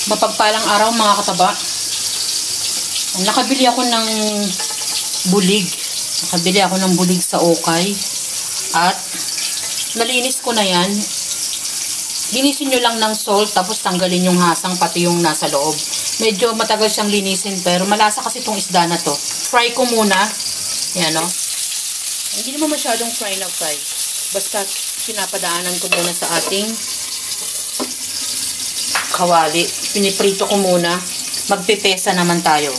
Mapagpalang araw mga kataba. Nakabili ako ng bulig. Nakabili ako ng bulig sa Okay. At nalinis ko na yan. Linisin nyo lang ng salt tapos tanggalin yung hasang pati yung nasa loob. Medyo matagal siyang linisin pero malasa kasi itong isda na to. Fry ko muna. Yan o. Hindi naman masyadong fry na fry. Basta pinapadaanan ko muna sa ating kawali. Piniprito ko muna. Magpipesa naman tayo.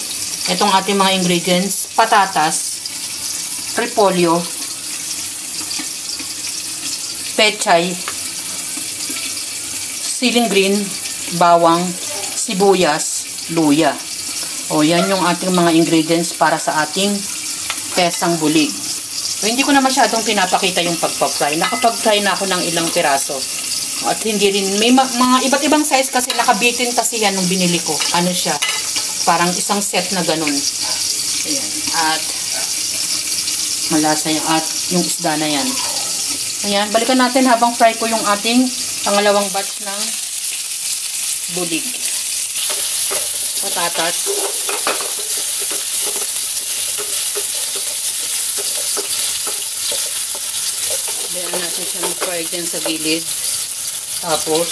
Itong ating mga ingredients. Patatas. Repolyo. Pechay. Siling green. Bawang. Sibuyas. Luya. O yan yung ating mga ingredients para sa ating pesang bulig. So, hindi ko na masyadong pinapakita yung pagpa-fry. Nakapag-fry na ako ng ilang piraso. At hindi rin, may mga iba't ibang size kasi nakabitin kasi yan nung binili ko. Ano siya? Parang isang set na ganun. Ayan. At malasa yung isda na yan. Ayan. Balikan natin habang fry ko yung ating pangalawang batch ng bulig. Patatas. Ayan natin siya mag-fry dyan sa gilid. Tapos,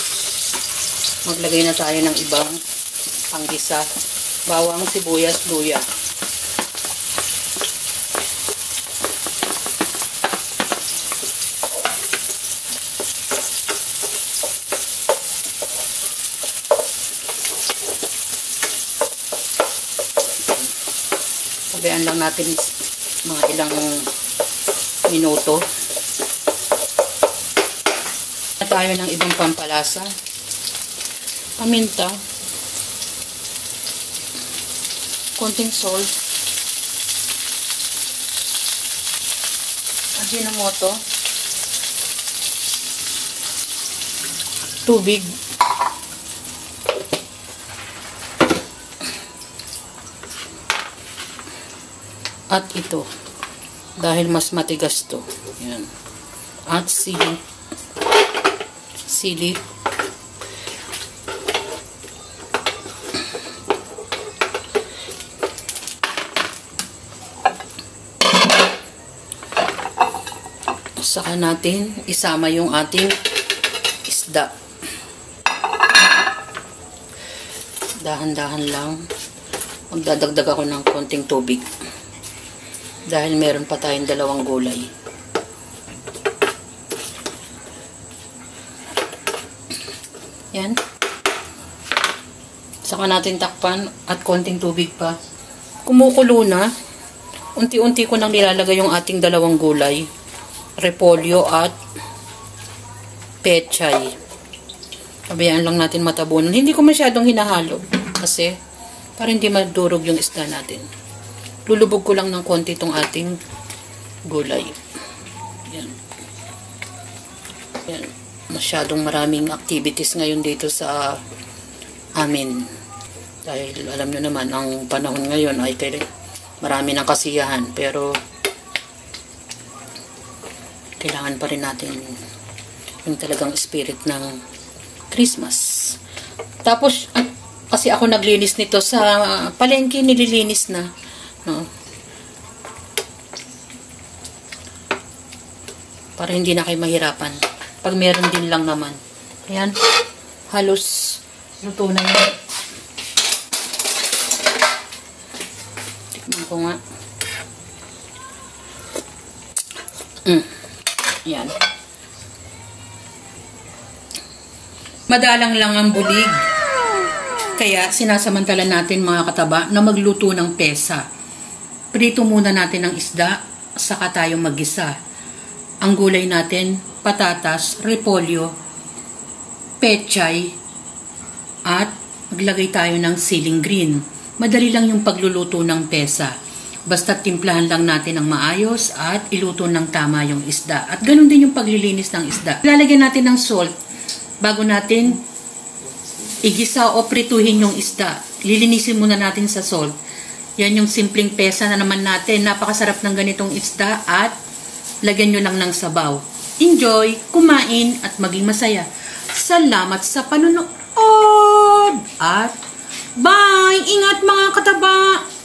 maglagay na tayo ng ibang panggisa. Bawang, sibuyas, luya. Pabayaan lang natin mga ilang minuto. Tayo ng ibang pampalasa, paminta, konting salt, ajinomoto, tubig, at ito dahil mas matigas to, yan, at sili. Saka natin isama yung ating isda. Dahan-dahan lang. Magdadagdag ako ng konting tubig. Dahil meron pa tayong dalawang gulay. Yan. Saka natin takpan at konting tubig pa. Kumukulo na. Unti-unti ko nang nilalagay yung ating dalawang gulay. Repolyo at pechay. Pabayaan lang natin matabunan. Hindi ko masyadong hinahalo kasi para hindi madurog yung isda natin. Lulubog ko lang ng konti itong ating gulay. Yan. Yan. Masyadong maraming activities ngayon dito sa amin. Dahil alam nyo naman, ang panahon ngayon ay marami ng kasiyahan. Pero kailangan pa rin natin yung talagang spirit ng Christmas. Tapos, kasi ako naglinis nito sa palengke, nililinis na. No? Para hindi na kayo mahirapan. Pag meron din lang naman. Ayan. Halos luto na yan. Tikman ko nga. Ayan. Madalang lang ang bulig. Kaya sinasamantala natin mga kataba na magluto ng pesa. Prito muna natin ang isda, saka tayo mag-isa. Ang gulay natin, patatas, repolyo, pechay, at maglagay tayo ng siling green. Madali lang yung pagluluto ng pesa. Basta timplahan lang natin ng maayos at iluto ng tama yung isda. At ganun din yung paglilinis ng isda. Lalagyan natin ng salt bago natin igisa o prituhin yung isda. Lilinisin muna natin sa salt. Yan yung simpleng pesa na naman natin. Napakasarap ng ganitong isda at lagyan nyo lang ng sabaw. Enjoy, kumain at maging masaya. Salamat sa panunood! lahat. Bye! Ingat mga kataba!